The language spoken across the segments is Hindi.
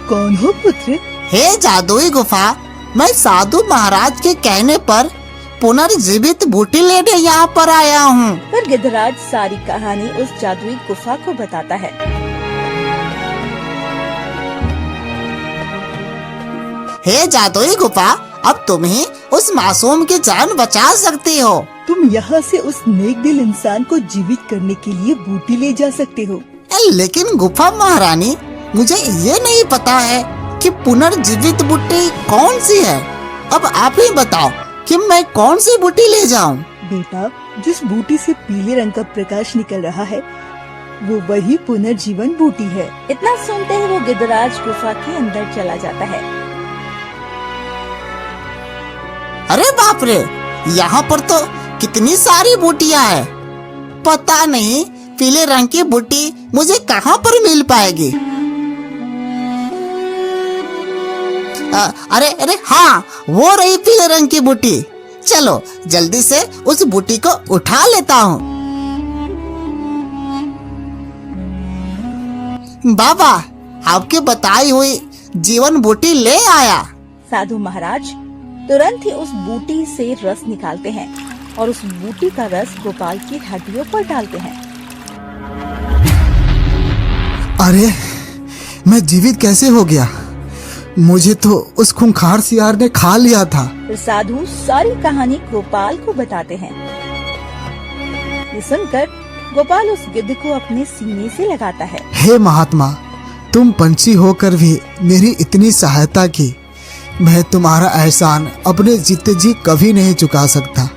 कौन हो पुत्र? हे जादुई गुफा, मैं साधु महाराज के कहने पर पुनर्जीवित बूटी लेने यहाँ पर आया हूँ। पर गिद्धराज सारी कहानी उस जादुई गुफा को बताता है। हे जादुई गुफा, अब तुम ही उस मासूम की जान बचा सकती हो। तुम यहाँ से उस नेक दिल इंसान को जीवित करने के लिए बूटी ले जा सकते हो। लेकिन गुफा महारानी, मुझे ये नहीं पता है कि पुनर्जीवित बूटी कौन सी है। अब आप ही बताओ कि मैं कौन सी बूटी ले जाऊं? बेटा, जिस बूटी से पीले रंग का प्रकाश निकल रहा है वो वही पुनर्जीवन बूटी है। इतना सुनते ही वो गिद्धराज गुफा के अंदर चला जाता है। अरे बाप रे, यहाँ पर तो कितनी सारी बूटियाँ हैं। पता नहीं पीले रंग की बूटी मुझे कहाँ पर मिल पाएगी। अरे अरे हाँ, वो रही पीले रंग की बूटी। चलो जल्दी से उस बूटी को उठा लेता हूँ। बाबा, आपकी बताई हुई जीवन बूटी ले आया। साधु महाराज तुरंत ही उस बूटी से रस निकालते हैं और उस बूटी का रस गोपाल की हड्डियों पर डालते हैं। अरे, मैं जीवित कैसे हो गया? मुझे तो उस खूंखार सियार ने खा लिया था। साधु सारी कहानी गोपाल को बताते हैं। ये सुनकर गोपाल उस गिद्ध को अपने सीने से लगाता है। हे महात्मा, तुम पंछी होकर भी मेरी इतनी सहायता की। मैं तुम्हारा एहसान अपने जीते जी कभी नहीं चुका सकता।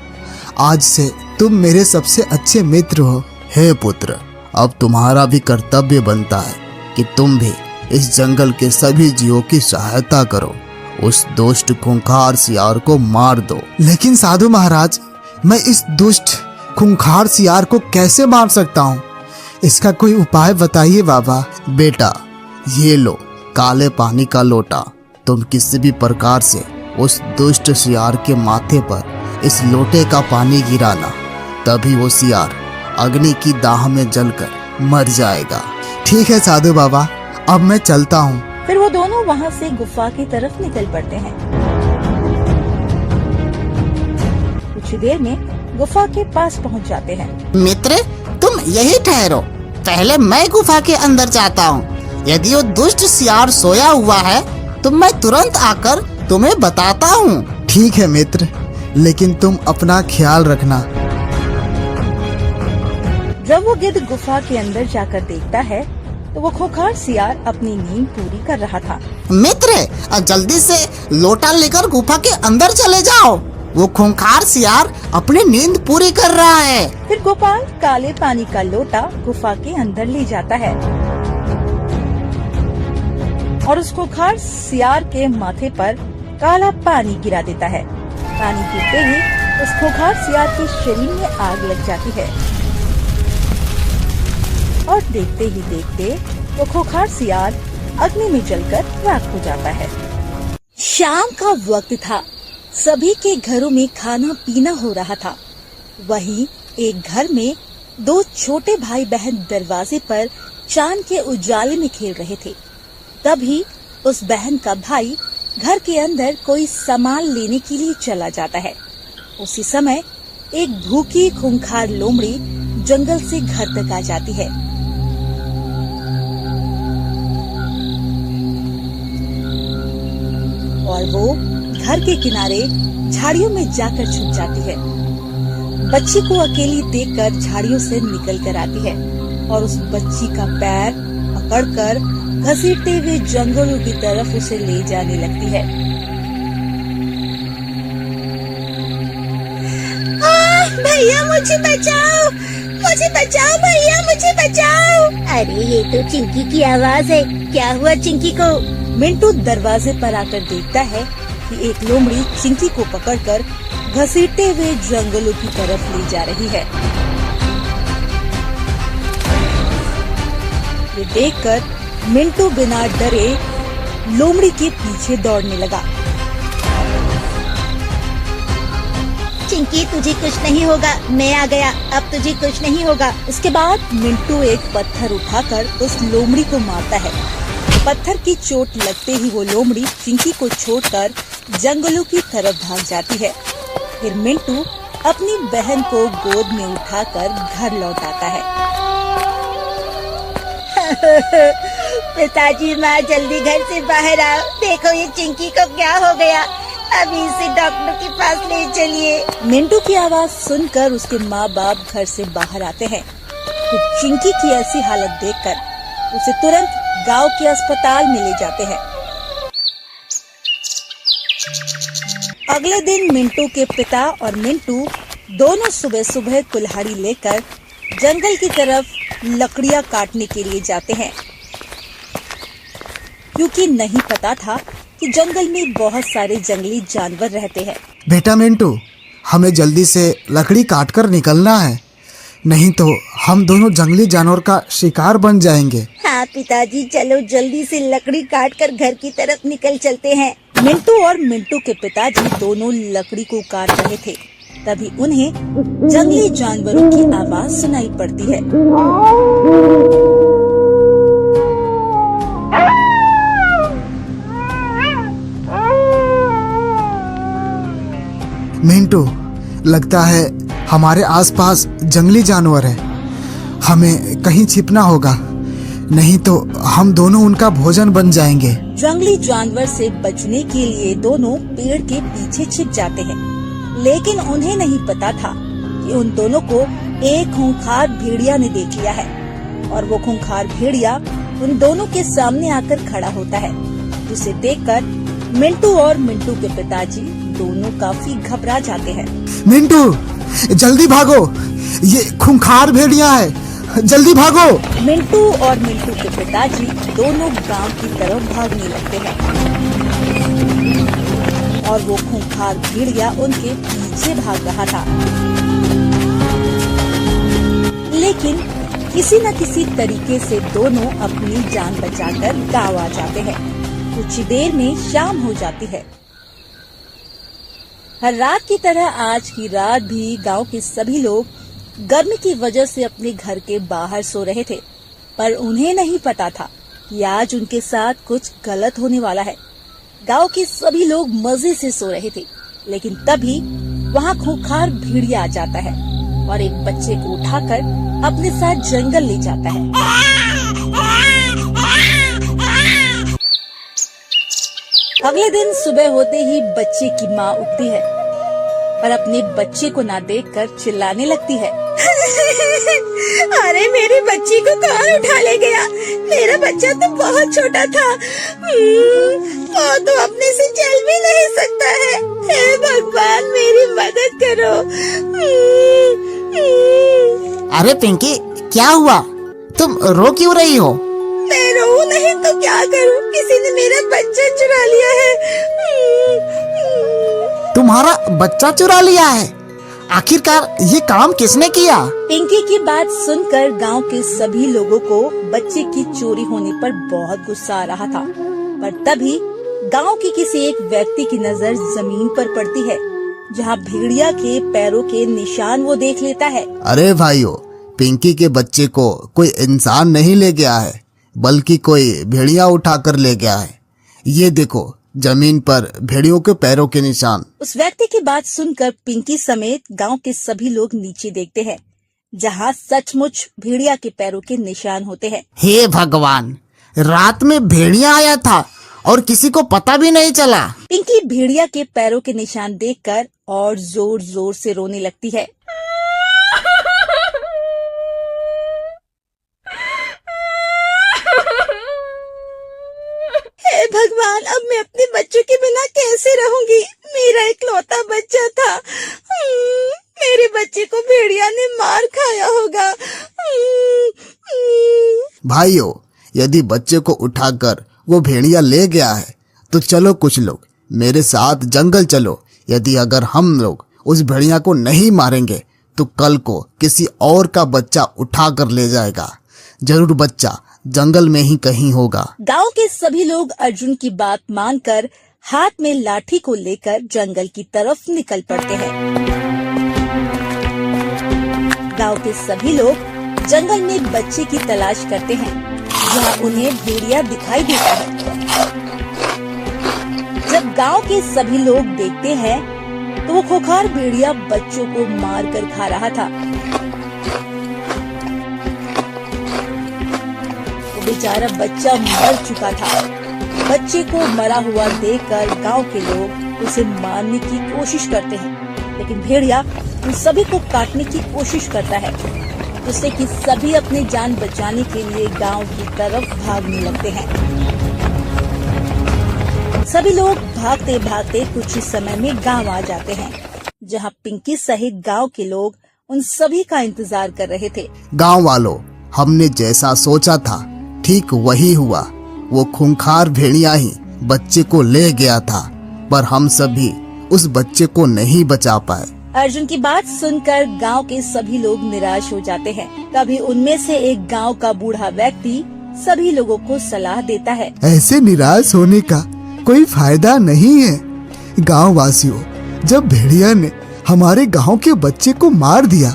आज से तुम मेरे सबसे अच्छे मित्र हो। हे पुत्र, अब तुम्हारा भी कर्तव्य बनता है कि तुम भी इस जंगल के सभी जीवों की सहायता करो। उस दुष्ट खूंखार सियार को मार दो। लेकिन साधु महाराज, मैं इस दुष्ट खूंखार सियार को कैसे मार सकता हूँ? इसका कोई उपाय बताइए बाबा। बेटा, ये लो काले पानी का लोटा। तुम किसी भी प्रकार से उस दुष्ट सियार के माथे पर इस लोटे का पानी गिराना, तभी वो सियार अग्नि की दाह में जलकर मर जाएगा। ठीक है साधु बाबा, अब मैं चलता हूँ। फिर वो दोनों वहाँ से गुफा की तरफ निकल पड़ते हैं। कुछ देर में गुफा के पास पहुँच जाते हैं। मित्र, तुम यही ठहरो, पहले मैं गुफा के अंदर जाता हूँ। यदि वो दुष्ट सियार सोया हुआ है तो मैं तुरंत आकर तुम्हें बताता हूँ। ठीक है मित्र, लेकिन तुम अपना ख्याल रखना। जब वो गिद्ध गुफा के अंदर जाकर देखता है तो वो खूंखार सियार अपनी नींद पूरी कर रहा था। मित्र, जल्दी से लोटा लेकर गुफा के अंदर चले जाओ। वो खूंखार सियार अपनी नींद पूरी कर रहा है। फिर गोपाल काले पानी का लोटा गुफा के अंदर ले जाता है और उस खूंखार सियार के माथे पर काला पानी गिरा देता है। पानी गिरते ही उस खूंखार सियार के शरीर में आग लग जाती है और देखते ही देखते वो खूंखार सियार अग्नि में जलकर राख हो जाता है। शाम का वक्त था। सभी के घरों में खाना पीना हो रहा था। वहीं एक घर में दो छोटे भाई बहन दरवाजे पर चांद के उजाले में खेल रहे थे। तभी उस बहन का भाई घर के अंदर कोई सामान लेने के लिए चला जाता है। उसी समय एक भूखी खूंखार लोमड़ी जंगल से घर तक आ जाती है। और वो घर के किनारे झाड़ियों में जाकर छुप जाती है। बच्ची को अकेली देखकर झाड़ियों से निकल कर आती है और उस बच्ची का पैर पकड़कर घसीटते हुए जंगलों की तरफ उसे ले जाने लगती है। भैया मुझे बचाओ, मुझे बचाओ भैया, मुझे बचाओ। अरे ये तो चिंकी की आवाज है। क्या हुआ चिंकी को? मिंटू दरवाजे पर आकर देखता है कि एक लोमड़ी चिंकी को पकड़कर घसीटते हुए जंगलों की तरफ ले जा रही है। ये देखकर मिंटू बिना डरे लोमड़ी के पीछे दौड़ने लगा। चिंकी तुझे कुछ नहीं होगा, मैं आ गया, अब तुझे कुछ नहीं होगा। उसके बाद मिंटू एक पत्थर उठाकर उस लोमड़ी को मारता है पत्थर की चोट लगते ही वो लोमड़ी चिंकी को छोड़कर जंगलों की तरफ भाग जाती है। फिर मिंटू अपनी बहन को गोद में उठाकर घर लौट आता है। पिताजी, माँ जल्दी घर से बाहर आओ, देखो ये चिंकी को क्या हो गया, अभी इसे डॉक्टर के पास ले चलिए। मिंटू की आवाज सुनकर उसके माँ बाप घर से बाहर आते हैं। फिर चिंकी की ऐसी हालत देखकर उसे तुरंत गांव के अस्पताल में ले जाते हैं। अगले दिन मिंटू के पिता और मिंटू दोनों सुबह सुबह कुल्हाड़ी लेकर जंगल की तरफ लकड़ियां काटने के लिए जाते हैं, क्योंकि नहीं पता था कि जंगल में बहुत सारे जंगली जानवर रहते हैं। बेटा मिंटू, हमें जल्दी से लकड़ी काटकर निकलना है, नहीं तो हम दोनों जंगली जानवर का शिकार बन जाएंगे। हाँ पिताजी, चलो जल्दी से लकड़ी काट कर घर की तरफ निकल चलते हैं। मिंटू और मिंटू के पिताजी दोनों लकड़ी को काट रहे थे, तभी उन्हें जंगली जानवरों की आवाज सुनाई पड़ती है। मिंटू, लगता है हमारे आसपास जंगली जानवर है, हमें कहीं छिपना होगा, नहीं तो हम दोनों उनका भोजन बन जाएंगे। जंगली जानवर से बचने के लिए दोनों पेड़ के पीछे छिप जाते हैं, लेकिन उन्हें नहीं पता था कि उन दोनों को एक खूंखार भेड़िया ने देख लिया है और वो खूंखार भेड़िया उन दोनों के सामने आकर खड़ा होता है, जिसे देखकर मिंटू और मिंटू के पिताजी दोनों काफी घबरा जाते हैं। मिंटू, जल्दी भागो, ये खूंखार भेड़िया है, जल्दी भागो। मिंटू और मिंटू के पिताजी दोनों गांव की तरफ भागने लगते हैं और वो खूंखार भेड़िया उनके पीछे भाग रहा था, लेकिन किसी न किसी तरीके से दोनों अपनी जान बचाकर गांव आ जाते हैं। कुछ ही देर में शाम हो जाती है। हर रात की तरह आज की रात भी गांव के सभी लोग गर्मी की वजह से अपने घर के बाहर सो रहे थे, पर उन्हें नहीं पता था कि आज उनके साथ कुछ गलत होने वाला है। गांव के सभी लोग मजे से सो रहे थे, लेकिन तभी वहां खूंखार भेड़िया आ जाता है और एक बच्चे को उठाकर अपने साथ जंगल ले जाता है। अगले दिन सुबह होते ही बच्चे की माँ उठती है, पर अपने बच्चे को ना देखकर चिल्लाने लगती है। अरे मेरे बच्ची को कौन उठा ले गया? मेरा बच्चा तो बहुत छोटा था, वो तो अपने से चल भी नहीं सकता है। हे भगवान, मेरी मदद करो। अरे पिंकी, क्या हुआ? तुम रो क्यों रही हो? मैं रो नहीं तो क्या करूं? किसी ने मेरा बच्चा चुरा लिया है। तुम्हारा बच्चा चुरा लिया है? आखिरकार ये काम किसने किया? पिंकी की बात सुनकर गांव के सभी लोगों को बच्चे की चोरी होने पर बहुत गुस्सा आ रहा था, पर तभी गांव के किसी एक व्यक्ति की नजर जमीन पर पड़ती है, जहां भेड़िया के पैरों के निशान वो देख लेता है। अरे भाइयों, पिंकी के बच्चे को कोई इंसान नहीं ले गया है, बल्कि कोई भेड़िया उठा कर ले गया है। ये देखो, जमीन पर भेड़ियों के पैरों के निशान। उस व्यक्ति की बात सुनकर पिंकी समेत गांव के सभी लोग नीचे देखते हैं, जहां सचमुच भेड़िया के पैरों के निशान होते हैं। हे भगवान, रात में भेड़िया आया था और किसी को पता भी नहीं चला। पिंकी भेड़िया के पैरों के निशान देखकर और जोर जोर से रोने लगती है। हे भगवान, अब मैं अपने बच्चों के बिना कैसे रहूंगी? मेरा इकलौता बच्चा था। मेरे बच्चे को भेड़िया ने मार खाया होगा। भाइयों, यदि बच्चे को उठाकर वो भेड़िया ले गया है तो चलो कुछ लोग मेरे साथ जंगल चलो। यदि अगर हम लोग उस भेड़िया को नहीं मारेंगे तो कल को किसी और का बच्चा उठा कर ले जाएगा। जरूर बच्चा जंगल में ही कहीं होगा। गांव के सभी लोग अर्जुन की बात मानकर हाथ में लाठी को लेकर जंगल की तरफ निकल पड़ते हैं। गांव के सभी लोग जंगल में बच्चे की तलाश करते हैं, जहाँ उन्हें भेड़िया दिखाई देता है। जब गांव के सभी लोग देखते हैं तो वो खूंखार भेड़िया बच्चों को मार कर खा रहा था। वो बेचारा बच्चा मर चुका था। बच्चे को मरा हुआ देखकर गांव के लोग उसे मारने की कोशिश करते हैं, लेकिन भेड़िया उन सभी को काटने की कोशिश करता है, जिससे कि सभी अपनी जान बचाने के लिए गांव की तरफ भागने लगते हैं। सभी लोग भागते भागते कुछ ही समय में गांव आ जाते हैं, जहां पिंकी सहित गांव के लोग उन सभी का इंतजार कर रहे थे। गांव वालों, हमने जैसा सोचा था ठीक वही हुआ। वो खूंखार भेड़िया ही बच्चे को ले गया था, पर हम सभी उस बच्चे को नहीं बचा पाए। अर्जुन की बात सुनकर गांव के सभी लोग निराश हो जाते हैं। तभी उनमें से एक गांव का बूढ़ा व्यक्ति सभी लोगों को सलाह देता है। ऐसे निराश होने का कोई फायदा नहीं है। गांव वासियों, जब भेड़िया ने हमारे गांव के बच्चे को मार दिया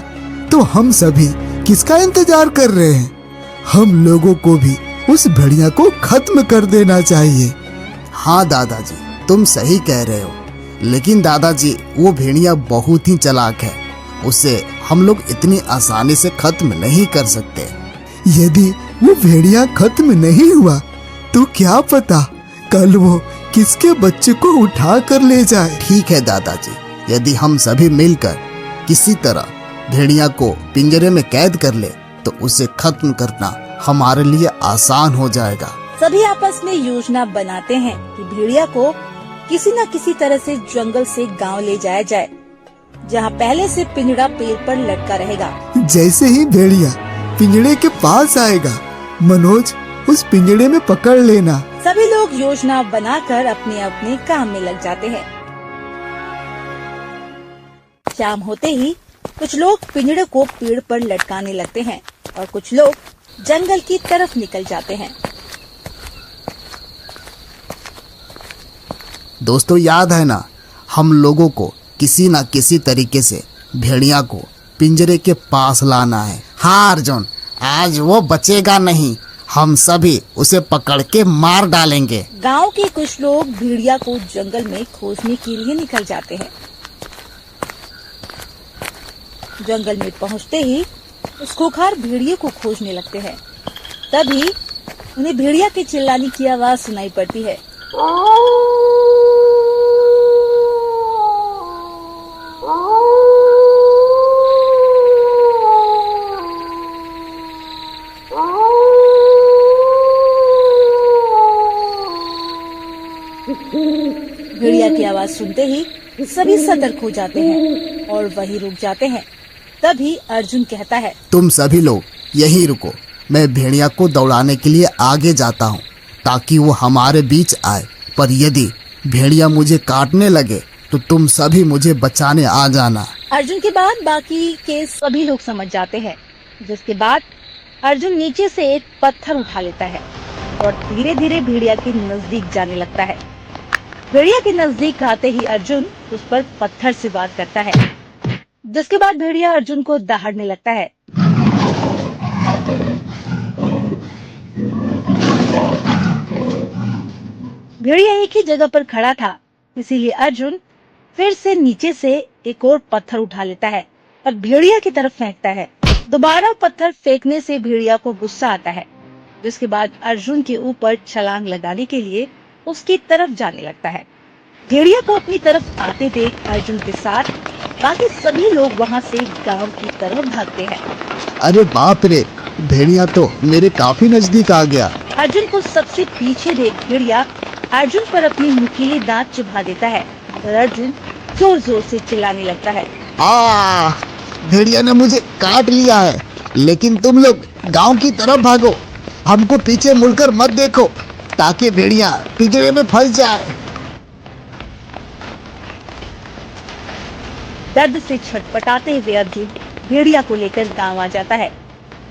तो हम सभी किसका इंतजार कर रहे हैं? हम लोगों को भी उस भेड़िया को खत्म कर देना चाहिए। हाँ दादाजी, तुम सही कह रहे हो, लेकिन दादाजी वो भेड़िया बहुत ही चालाक है। उसे हम लोग इतनी आसानी से खत्म नहीं कर सकते। यदि वो भेड़िया खत्म नहीं हुआ तो क्या पता कल वो किसके बच्चे को उठा कर ले जाए। ठीक है दादाजी, यदि हम सभी मिलकर किसी तरह भेड़िया को पिंजरे में कैद कर ले तो उसे खत्म करना हमारे लिए आसान हो जाएगा। सभी आपस में योजना बनाते हैं कि भेड़िया को किसी न किसी तरह से जंगल से गांव ले जाया जाए, जहां पहले से पिंजड़ा पेड़ पर लटका रहेगा। जैसे ही भेड़िया पिंजड़े के पास आएगा, मनोज उस पिंजड़े में पकड़ लेना। सभी लोग योजना बनाकर अपने अपने काम में लग जाते हैं। शाम होते ही कुछ लोग पिंजड़े को पेड़ पर लटकाने लगते हैं और कुछ लोग जंगल की तरफ निकल जाते हैं। दोस्तों, याद है ना, हम लोगों को किसी न किसी तरीके से भेड़िया को पिंजरे के पास लाना है। हाँ अर्जुन, आज वो बचेगा नहीं। हम सभी उसे पकड़ के मार डालेंगे। गांव के कुछ लोग भेड़िया को जंगल में खोजने के लिए निकल जाते हैं। जंगल में पहुंचते ही उस खूंखार भेड़िए को खोजने लगते हैं। तभी उन्हें भेड़िया के चिल्लाने की आवाज सुनाई पड़ती है। भेड़िया की आवाज सुनते ही सभी सतर्क हो जाते हैं और वहीं रुक जाते हैं। तभी अर्जुन कहता है, तुम सभी लोग यहीं रुको, मैं भेड़िया को दौड़ाने के लिए आगे जाता हूँ ताकि वो हमारे बीच आए। पर यदि भेड़िया मुझे काटने लगे तो तुम सभी मुझे बचाने आ जाना। अर्जुन के बाद बाकी के सभी लोग समझ जाते हैं, जिसके बाद अर्जुन नीचे से एक पत्थर उठा लेता है और धीरे धीरे भेड़िया के नजदीक जाने लगता है। भेड़िया के नजदीक आते ही अर्जुन उस पर पत्थर से वार करता है, जिसके बाद भेड़िया अर्जुन को दहाड़ने लगता है। भेड़िया एक ही जगह पर खड़ा था, इसीलिए अर्जुन फिर से नीचे से एक और पत्थर उठा लेता है और भेड़िया की तरफ फेंकता है। दोबारा पत्थर फेंकने से भेड़िया को गुस्सा आता है, जिसके बाद अर्जुन के ऊपर छलांग लगाने के लिए उसकी तरफ जाने लगता है। भेड़िया को अपनी तरफ आते देख अर्जुन के साथ बाकी सभी लोग वहां से गांव की तरफ भागते हैं। अरे बाप रे, भेड़िया तो मेरे काफी नजदीक आ गया। अर्जुन को सबसे पीछे देख भेड़िया अर्जुन पर अपनी नुकीले दांत चुभा देता है और अर्जुन जोर जोर से चिल्लाने लगता है। भेड़िया ने मुझे काट लिया है, लेकिन तुम लोग गांव की तरफ भागो, हमको पीछे मुड़कर मत देखो ताकि भेड़िया पिंजरे में फंस जाए। दर्द से छटपटाते हुए अर्जुन भेड़िया को लेकर गांव आ जाता है।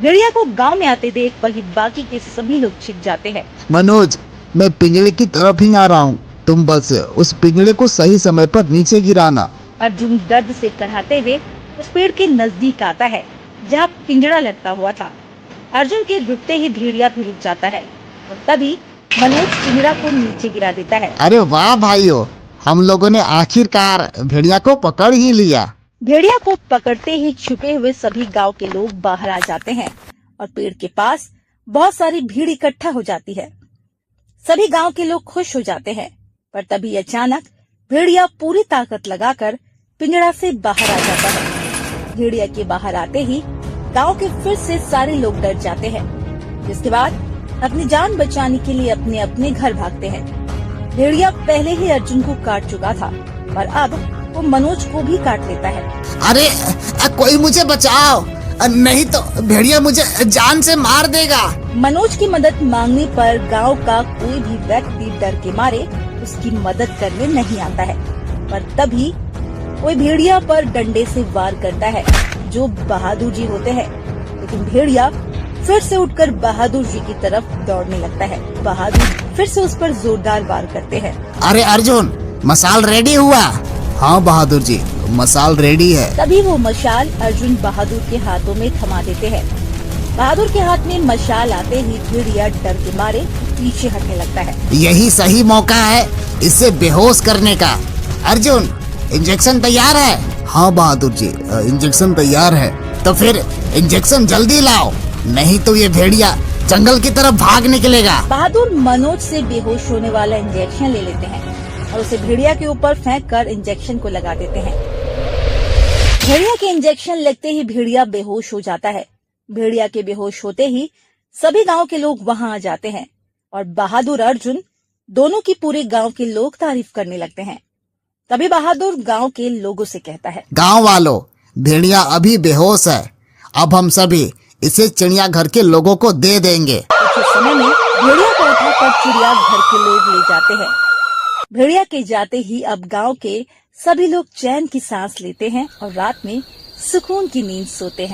भेड़िया को गांव में आते देख वही बाकी के सभी लोग छिप जाते हैं। मनोज, मैं पिंजरे की तरफ ही आ रहा हूँ, तुम बस उस पिंजरे को सही समय पर नीचे गिराना। अर्जुन दर्द से कराहते हुए उस पेड़ के नजदीक आता है जहाँ पिंजरा लटका हुआ था। अर्जुन के डूबते ही भेड़िया भी रुक जाता है और तभी मनोज पिंजरा को नीचे गिरा देता है। अरे वाह भाइयों, हम लोगों ने आखिरकार भेड़िया को पकड़ ही लिया। भेड़िया को पकड़ते ही छुपे हुए सभी गांव के लोग बाहर आ जाते हैं और पेड़ के पास बहुत सारी भीड़ इकट्ठा हो जाती है। सभी गांव के लोग खुश हो जाते हैं, पर तभी अचानक भेड़िया पूरी ताकत लगाकर पिंजरा से बाहर आ जाता है। भेड़िया के बाहर आते ही गांव के फिर से सारे लोग डर जाते हैं, जिसके बाद अपनी जान बचाने के लिए अपने अपने घर भागते हैं। भेड़िया पहले ही अर्जुन को काट चुका था और अब वो मनोज को भी काट लेता है। अरे कोई मुझे बचाओ, नहीं तो भेड़िया मुझे जान से मार देगा। मनोज की मदद मांगने पर गांव का कोई भी व्यक्ति डर के मारे उसकी मदद करने नहीं आता है, पर तभी कोई भेड़िया पर डंडे से वार करता है जो बहादुर जी होते हैं। लेकिन भेड़िया फिर से उठकर बहादुर जी की तरफ दौड़ने लगता है। बहादुर फिर से उस पर जोरदार वार करते हैं। अरे अर्जुन, मसाल रेडी हुआ? हाँ बहादुर जी, मसाल रेडी है। तभी वो मशाल अर्जुन बहादुर के हाथों में थमा देते हैं। बहादुर के हाथ में मशाल आते ही भेड़िया डर के मारे पीछे हटने लगता है। यही सही मौका है इसे बेहोश करने का। अर्जुन, इंजेक्शन तैयार है? हाँ बहादुर जी, इंजेक्शन तैयार है। तो फिर इंजेक्शन जल्दी लाओ, नहीं तो ये भेड़िया जंगल की तरफ भाग निकलेगा। बहादुर मनोज से बेहोश होने वाला इंजेक्शन ले लेते हैं और उसे भेड़िया के ऊपर फेंक कर इंजेक्शन को लगा देते हैं। भेड़िया के इंजेक्शन लगते ही भेड़िया बेहोश हो जाता है। भेड़िया के बेहोश होते ही सभी गांव के लोग वहां आ जाते हैं और बहादुर अर्जुन दोनों की पूरे गांव के लोग तारीफ करने लगते हैं। तभी बहादुर गांव के लोगों से कहता है, गांव वालों, भेड़िया अभी बेहोश है। अब हम सभी इसे चिड़ियाघर के लोगों को दे देंगे। कुछ समय में भेड़िया को उठाकर चिड़ियाघर के लोग ले जाते हैं। भेड़िया के जाते ही अब गांव के सभी लोग चैन की सांस लेते हैं और रात में सुकून की नींद सोते हैं।